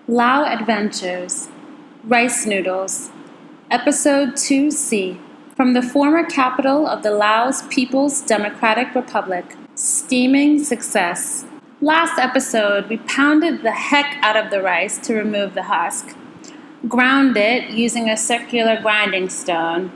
Lao Adventures, Rice Noodles, Episode 2C, from the former capital of the Laos People's Democratic Republic, Steaming Success. Last episode, we pounded the heck out of the rice to remove the husk, ground it using a circular grinding stone,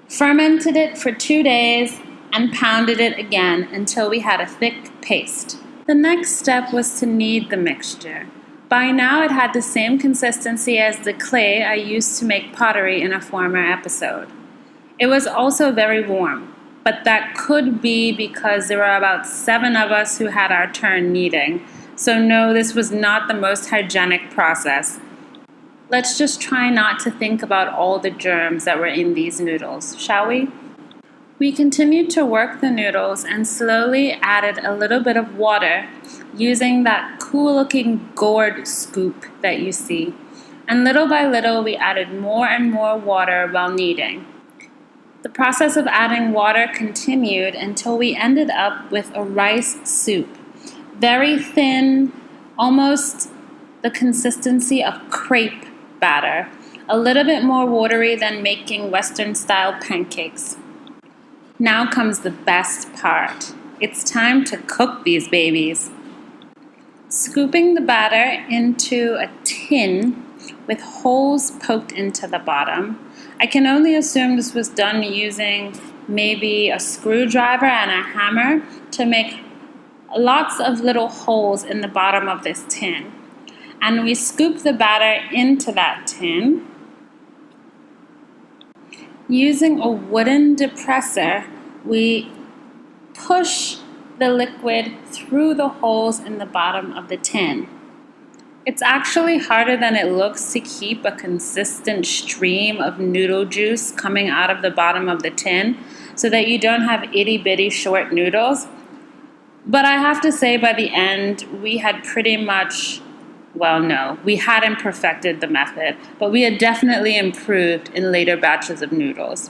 fermented it for 2 days, and pounded it again until we had a thick paste. The next step was to knead the mixture. By now it had the same consistency as the clay I used to make pottery in a former episode. It was also very warm, but that could be because there were about 7 of us who had our turn kneading, so no, this was not the most hygienic process. Let's just try not to think about all the germs that were in these noodles, shall we? We continued to work the noodles and slowly added a little bit of water using that cool-looking gourd scoop that you see. And little by little, we added more and more water while kneading. The process of adding water continued until we ended up with a rice soup. Very thin, almost the consistency of crepe batter. A little bit more watery than making Western-style pancakes. Now comes the best part. It's time to cook these babies. Scooping the batter into a tin with holes poked into the bottom. I can only assume this was done using maybe a screwdriver and a hammer to make lots of little holes in the bottom of this tin. And we scoop the batter into that tin. Using a wooden depressor, we push the liquid through the holes in the bottom of the tin. It's actually harder than it looks to keep a consistent stream of noodle juice coming out of the bottom of the tin so that you don't have itty-bitty short noodles. But I have to say by the end, we had pretty much, we hadn't perfected the method, but we had definitely improved in later batches of noodles.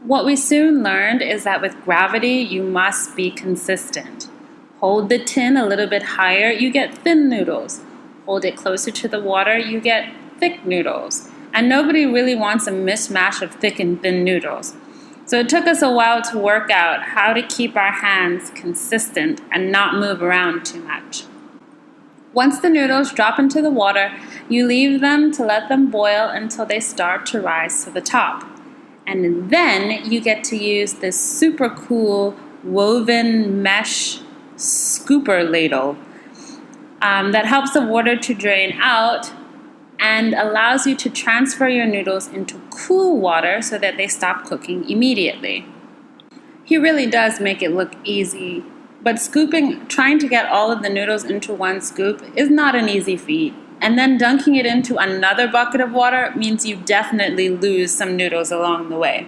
What we soon learned is that with gravity, you must be consistent. Hold the tin a little bit higher, you get thin noodles. Hold it closer to the water, you get thick noodles. And nobody really wants a mishmash of thick and thin noodles. So it took us a while to work out how to keep our hands consistent and not move around too much. Once the noodles drop into the water, you leave them to let them boil until they start to rise to the top. And then you get to use this super cool woven mesh scooper ladle that helps the water to drain out and allows you to transfer your noodles into cool water so that they stop cooking immediately. He really does make it look easy, but trying to get all of the noodles into one scoop is not an easy feat. And then dunking it into another bucket of water means you definitely lose some noodles along the way.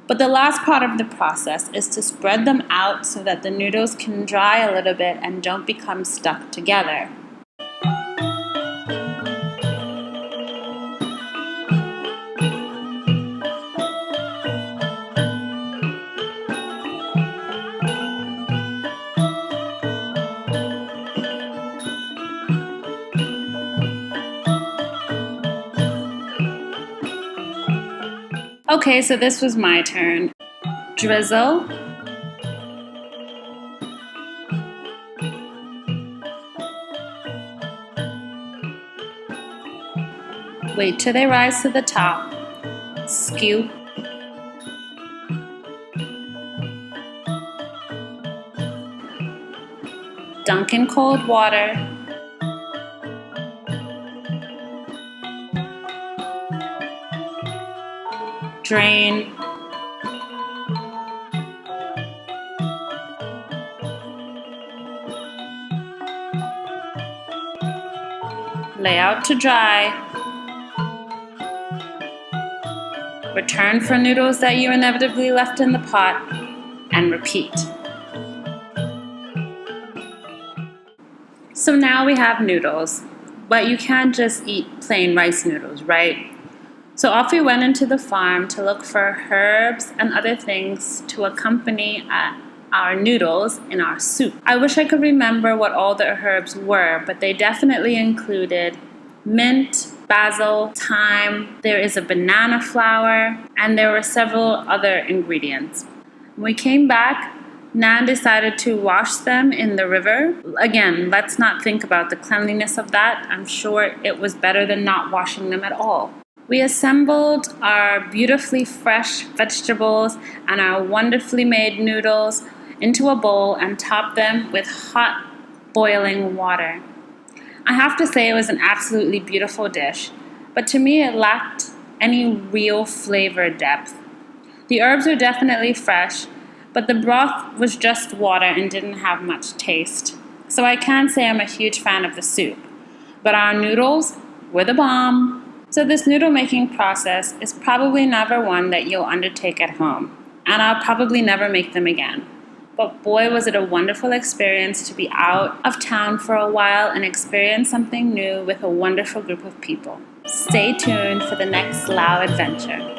But the last part of the process is to spread them out so that the noodles can dry a little bit and don't become stuck together. Okay, so this was my turn. Drizzle. Wait till they rise to the top. Scoop. Dunk in cold water. Drain. Lay out to dry. Return for noodles that you inevitably left in the pot, and repeat. So now we have noodles, but you can't just eat plain rice noodles, right? So off we went into the farm to look for herbs and other things to accompany our noodles in our soup. I wish I could remember what all the herbs were, but they definitely included mint, basil, thyme. There is a banana flour, and there were several other ingredients. When we came back, Nan decided to wash them in the river. Again, let's not think about the cleanliness of that. I'm sure it was better than not washing them at all. We assembled our beautifully fresh vegetables and our wonderfully made noodles into a bowl and topped them with hot, boiling water. I have to say it was an absolutely beautiful dish, but to me it lacked any real flavor depth. The herbs were definitely fresh, but the broth was just water and didn't have much taste. So I can't say I'm a huge fan of the soup, but our noodles were the bomb. So this noodle making process is probably never one that you'll undertake at home, and I'll probably never make them again. But boy, was it a wonderful experience to be out of town for a while and experience something new with a wonderful group of people. Stay tuned for the next Lao adventure.